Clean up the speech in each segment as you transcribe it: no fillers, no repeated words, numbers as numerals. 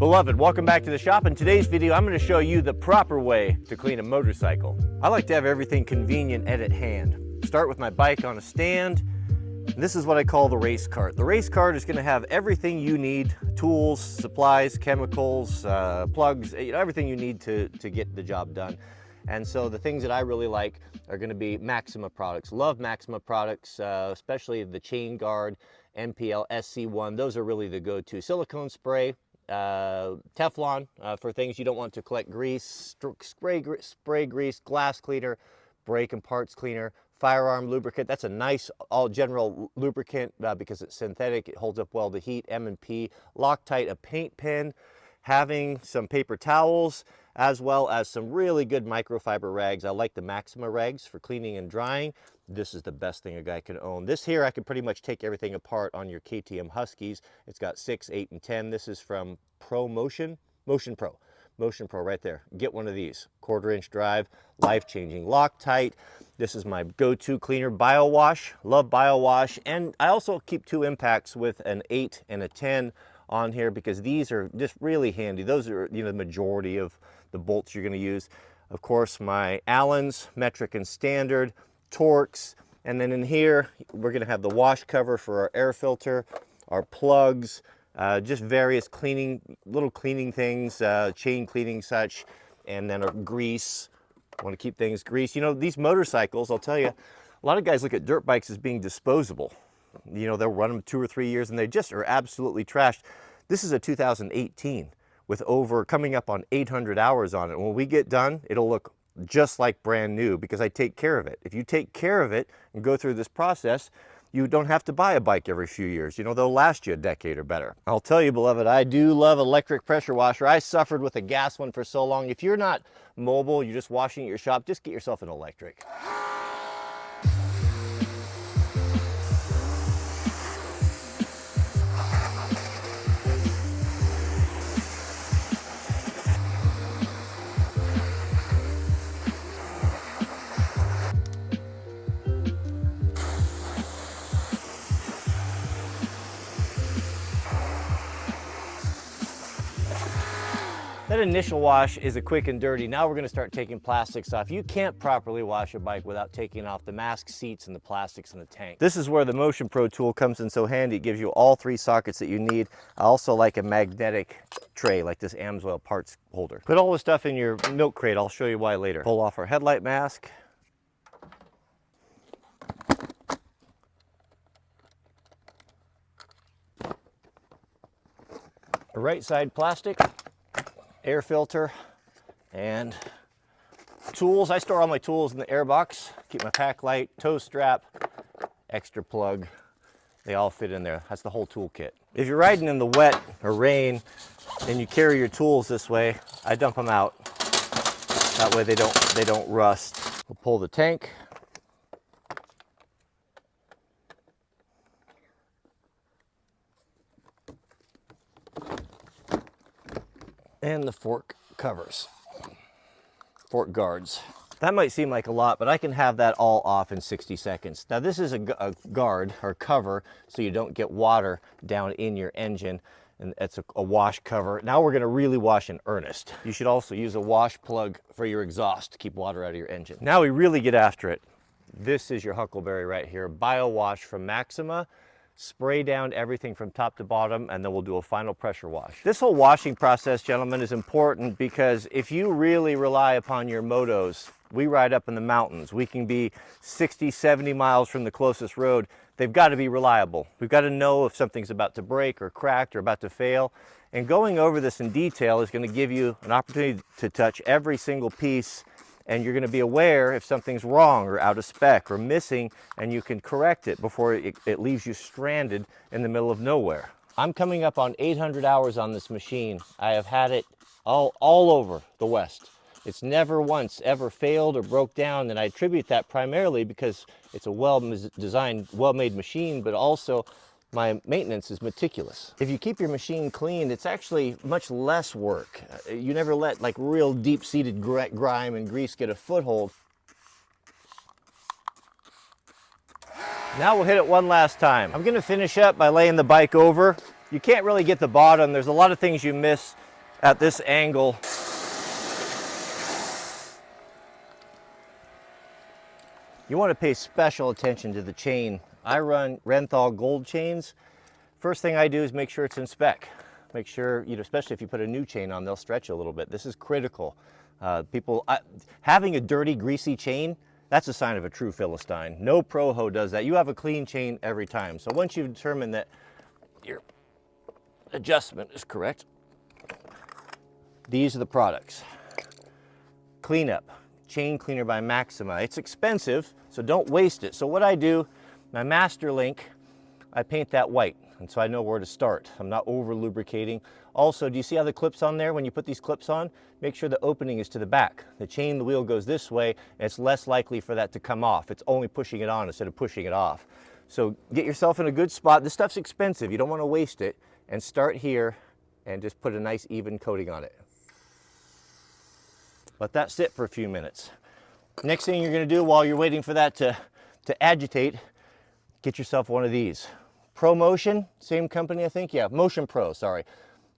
Beloved, welcome back to the shop. In today's video, I'm going to show you the proper way to clean a motorcycle. I like to have everything convenient and at hand. Start with my bike on a stand. This is what I call the race cart. The race cart is going to have everything you need, tools, supplies, chemicals, plugs, everything you need to get the job done. And so the things that I really like are going to be Maxima products. Love Maxima products, especially the chain guard, MPL, SC1. Those are really the go-to. Silicone spray, Teflon for things you don't want to collect grease, spray grease, glass cleaner, brake and parts cleaner, firearm lubricant. That's a nice all general lubricant because it's synthetic. It holds up well to heat. M&P, Loctite, a paint pen, having some paper towels, as well as some really good microfiber rags. I like the Maxima rags for cleaning and drying. This is the best thing a guy can own. This here, I can pretty much take everything apart on your KTM Huskies. It's got 6, 8, and 10. This is from Motion Pro right there. Get one of these. 1/4-inch drive, life-changing. Loctite. This is my go-to cleaner, BioWash. Love BioWash. And I also keep 2 impacts with an 8 and a 10 on here because these are just really handy. Those are, the majority of the bolts you're going to use. Of course, my Allens, metric and standard, Torx, and then in here we're going to have the wash cover for our air filter, our plugs, just various little cleaning things, chain cleaning such, and then our grease. I want to keep things greased. These motorcycles, I'll tell you, a lot of guys look at dirt bikes as being disposable. They'll run them 2 or 3 years and they just are absolutely trashed. This is a 2018 with coming up on 800 hours on it. When we get done, it'll look just like brand new because I take care of it. If you take care of it and go through this process, you don't have to buy a bike every few years. They'll last you a decade or better. I'll tell you, beloved, I do love electric pressure washer. I suffered with a gas one for so long. If you're not mobile, you're just washing at your shop, just get yourself an electric. That initial wash is a quick and dirty. Now we're going to start taking plastics off. You can't properly wash a bike without taking off the mask seats and the plastics in the tank. This is where the Motion Pro tool comes in so handy. It gives you all 3 sockets that you need. I also like a magnetic tray like this Amsoil parts holder. Put all the stuff in your milk crate. I'll show you why later. Pull off our headlight mask. A right side plastic, air filter, and tools. I store all my tools in the air box. Keep my pack light, toe strap, extra plug. They all fit in there. That's the whole toolkit. If you're riding in the wet or rain and you carry your tools this way, I dump them out. That way they don't rust. We'll pull the tank. And the fork covers, fork guards. That might seem like a lot, but I can have that all off in 60 seconds. Now this is a guard or cover so you don't get water down in your engine, and it's a wash cover. Now we're gonna really wash in earnest. You should also use a wash plug for your exhaust to keep water out of your engine. Now we really get after it. This is your Huckleberry right here, BioWash from Maxima. Spray down everything from top to bottom, and then we'll do a final pressure wash. This whole washing process, gentlemen, is important because if you really rely upon your motos, we ride up in the mountains. We can be 60, 70 miles from the closest road. They've got to be reliable. We've got to know if something's about to break or cracked or about to fail. And going over this in detail is going to give you an opportunity to touch every single piece, and you're going to be aware if something's wrong or out of spec or missing, and you can correct it before it leaves you stranded in the middle of nowhere. I'm coming up on 800 hours on this machine. I have had it all over the West. It's never once ever failed or broke down, and I attribute that primarily because it's a well-designed, well-made machine, but also my maintenance is meticulous. If you keep your machine clean, it's actually much less work. You never let like real deep-seated grime and grease get a foothold. Now we'll hit it one last time. I'm gonna finish up by laying the bike over. You can't really get the bottom. There's a lot of things you miss at this angle. You want to pay special attention to the chain. I run Wranglerstar gold chains. First thing I do is make sure it's in spec. Make sure, especially if you put a new chain on, they'll stretch a little bit. This is critical. Having a dirty, greasy chain, that's a sign of a true Philistine. No pro-ho does that. You have a clean chain every time. So once you've determined that your adjustment is correct, these are the products. Cleanup, chain cleaner by Maxima. It's expensive, so don't waste it. So what I do, my master link, I paint that white, and so I know where to start. I'm not over lubricating. Also, do you see how the clip's on there? When you put these clips on, make sure the opening is to the back. The chain, the wheel goes this way, and it's less likely for that to come off. It's only pushing it on instead of pushing it off. So get yourself in a good spot. This stuff's expensive. You don't want to waste it. And start here and just put a nice even coating on it. Let that sit for a few minutes. Next thing you're going to do while you're waiting for that to agitate, get yourself one of these. Pro Motion, same company I think, yeah, Motion Pro, sorry.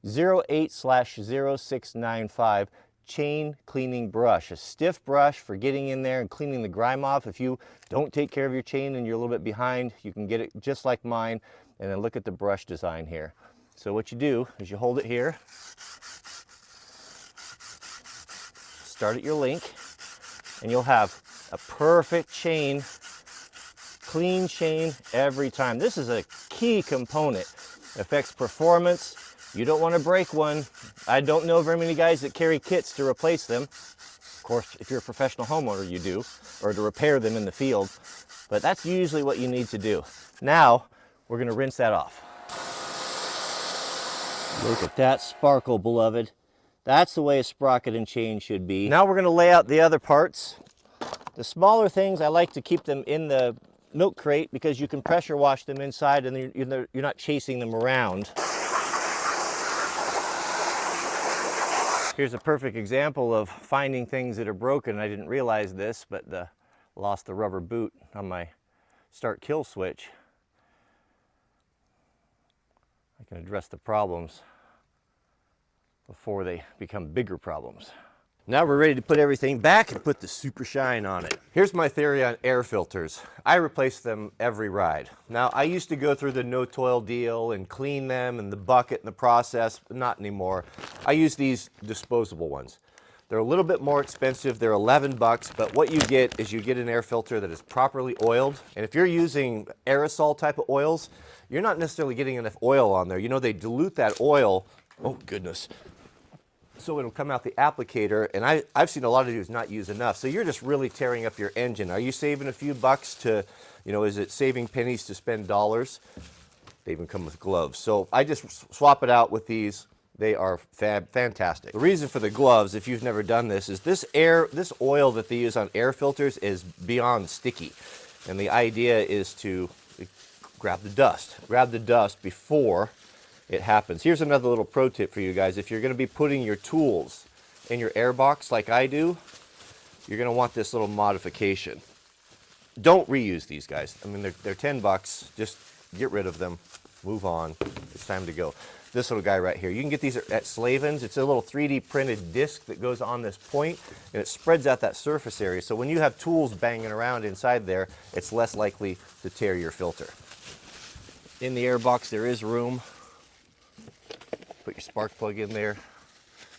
08/0695 chain cleaning brush. A stiff brush for getting in there and cleaning the grime off. If you don't take care of your chain and you're a little bit behind, you can get it just like mine. And then look at the brush design here. So what you do is you hold it here, start at your link, and you'll have a perfect chain, clean chain every time. This is a key component. It affects performance. You don't want to break one. I don't know very many guys that carry kits to replace them. Of course, if you're a professional homeowner, you do, or to repair them in the field. But that's usually what you need to do. Now, we're going to rinse that off. Look at that sparkle, beloved. That's the way a sprocket and chain should be. Now we're going to lay out the other parts. The smaller things, I like to keep them in the milk crate because you can pressure wash them inside and you're not chasing them around. Here's a perfect example of finding things that are broken. I didn't realize this, but lost the rubber boot on my start kill switch. I can address the problems before they become bigger problems. Now we're ready to put everything back and put the super shine on it. Here's my theory on air filters. I replace them every ride. Now I used to go through the no toil deal and clean them and the bucket and the process, but not anymore. I use these disposable ones. They're a little bit more expensive. They're 11 bucks, but what you get is you get an air filter that is properly oiled. And if you're using aerosol type of oils, you're not necessarily getting enough oil on there. You know, they dilute that oil, oh goodness, so it'll come out the applicator, and I've seen a lot of dudes not use enough. So you're just really tearing up your engine. Are you saving a few bucks to, is it saving pennies to spend dollars? They even come with gloves. So I just swap it out with these. They are fantastic. The reason for the gloves, if you've never done this, is this oil that they use on air filters is beyond sticky. And the idea is to grab the dust before it happens. Here's another little pro tip for you guys. If you're going to be putting your tools in your air box like I do, you're going to want this little modification. Don't reuse these guys. I mean, they're 10 bucks. Just get rid of them. Move on. It's time to go. This little guy right here. You can get these at Slavens. It's a little 3D printed disc that goes on this point, and it spreads out that surface area. So when you have tools banging around inside there, it's less likely to tear your filter. In the air box, there is room. Put your spark plug in there.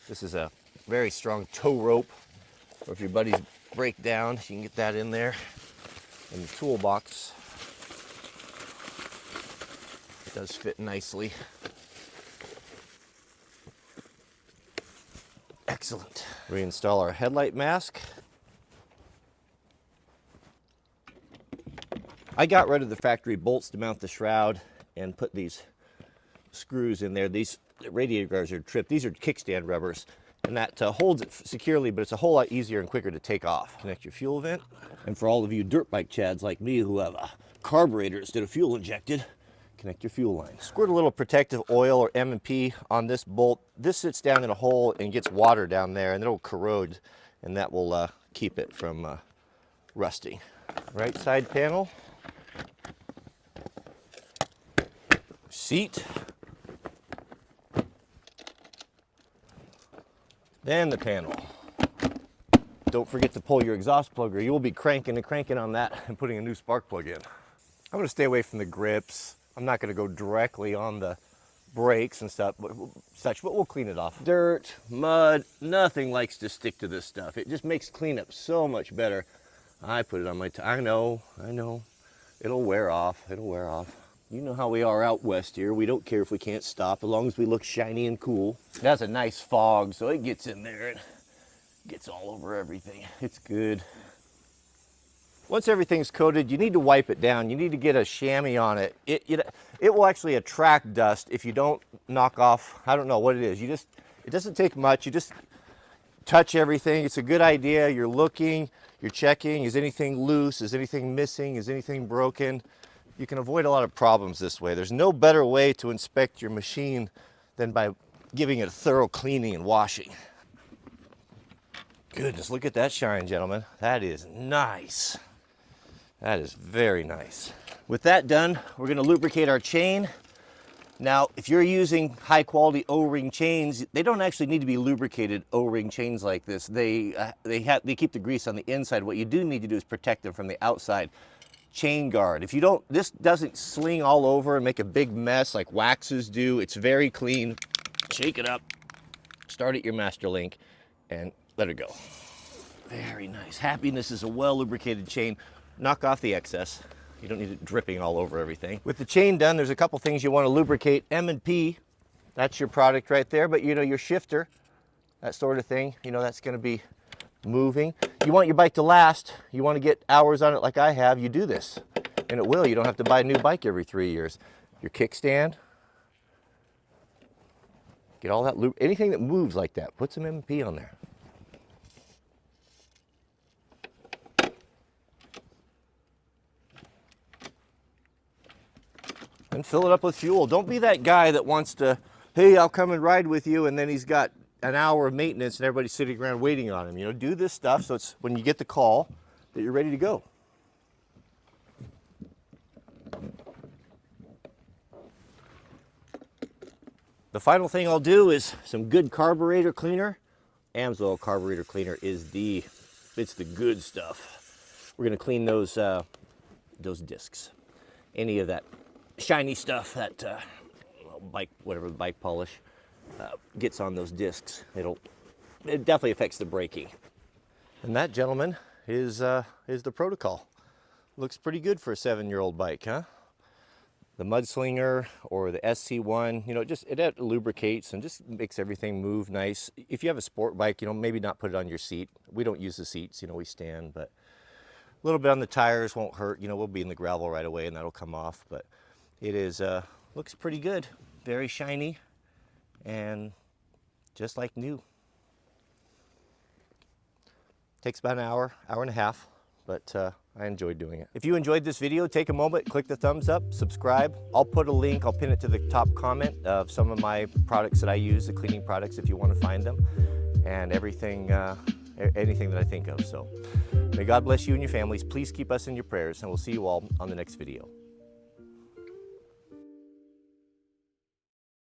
This is a very strong tow rope, or if your buddies break down, you can get that in there. In the toolbox, it does fit nicely. Excellent. Reinstall our headlight mask. I got rid of the factory bolts to mount the shroud and put these screws in there. These radiator guards are tripped. These are kickstand rubbers, and that holds it securely, but it's a whole lot easier and quicker to take off. Connect your fuel vent. And for all of you dirt bike chads like me who have a carburetor instead of fuel injected, connect your fuel line. Squirt a little protective oil or M&P on this bolt. This sits down in a hole and gets water down there, and it'll corrode, and that will keep it from rusting. Right side panel. Seat. Then the panel. Don't forget to pull your exhaust plug or you will be cranking and cranking on that and putting a new spark plug in. I'm going to stay away from the grips. I'm not going to go directly on the brakes and stuff, but we'll clean it off. Dirt, mud, nothing likes to stick to this stuff. It just makes cleanup so much better. I put it on my I know. It'll wear off. You know how we are out west here. We don't care if we can't stop as long as we look shiny and cool. It has a nice fog, so it gets in there and gets all over everything. It's good. Once everything's coated, you need to wipe it down. You need to get a chamois on it. It will actually attract dust if you don't knock off, I don't know what it is. It doesn't take much. You just touch everything. It's a good idea. You're looking, you're checking. Is anything loose? Is anything missing? Is anything broken? You can avoid a lot of problems this way. There's no better way to inspect your machine than by giving it a thorough cleaning and washing. Goodness, look at that shine, gentlemen. That is nice. That is very nice. With that done, we're going to lubricate our chain. Now, if you're using high quality O-ring chains, they don't actually need to be lubricated O-ring chains like this. They keep the grease on the inside. What you do need to do is protect them from the outside. Chain guard. If you don't, this doesn't sling all over and make a big mess like waxes do. It's very clean. Shake it up, start at your master link, and let it go. Very nice. Happiness is a well lubricated chain. Knock off the excess. You don't need it dripping all over everything. With the chain done, there's a couple things you want to lubricate. M&P, that's your product right there, but you know, your shifter, that sort of thing, you know, that's going to be moving. You want your bike to last. You want to get hours on it like I have, you do this. And it will. You don't have to buy a new bike every 3 years. Your kickstand, get all that lube. Anything that moves like that, put some M&P on there. And fill it up with fuel. Don't be that guy that wants to, hey, I'll come and ride with you, and then he's got an hour of maintenance and everybody's sitting around waiting on him. You know, do this stuff so it's when you get the call that you're ready to go. The final thing I'll do is some good carburetor cleaner. Amsoil carburetor cleaner is it's the good stuff. We're gonna clean those discs. Any of that shiny stuff, that bike, whatever, bike polish gets on those discs. It definitely affects the braking. And that, gentlemen, is the protocol. Looks pretty good for a 7-year-old bike, huh? The Mudslinger or the SC1, you know, it lubricates and just makes everything move nice. If you have a sport bike, you know, maybe not put it on your seat. We don't use the seats, you know, we stand, but a little bit on the tires won't hurt. You know, we'll be in the gravel right away and that'll come off, but it is, looks pretty good. Very shiny and just like new. Takes about an hour and a half, but I enjoyed doing it. If you enjoyed this video, take a moment, click the thumbs up, subscribe. I'll put a link, I'll pin it to the top comment of some of my products that I use, the cleaning products, if you want to find them, and everything, anything that I think of. So may God bless you and your families. Please keep us in your prayers, and we'll see you all on the next video.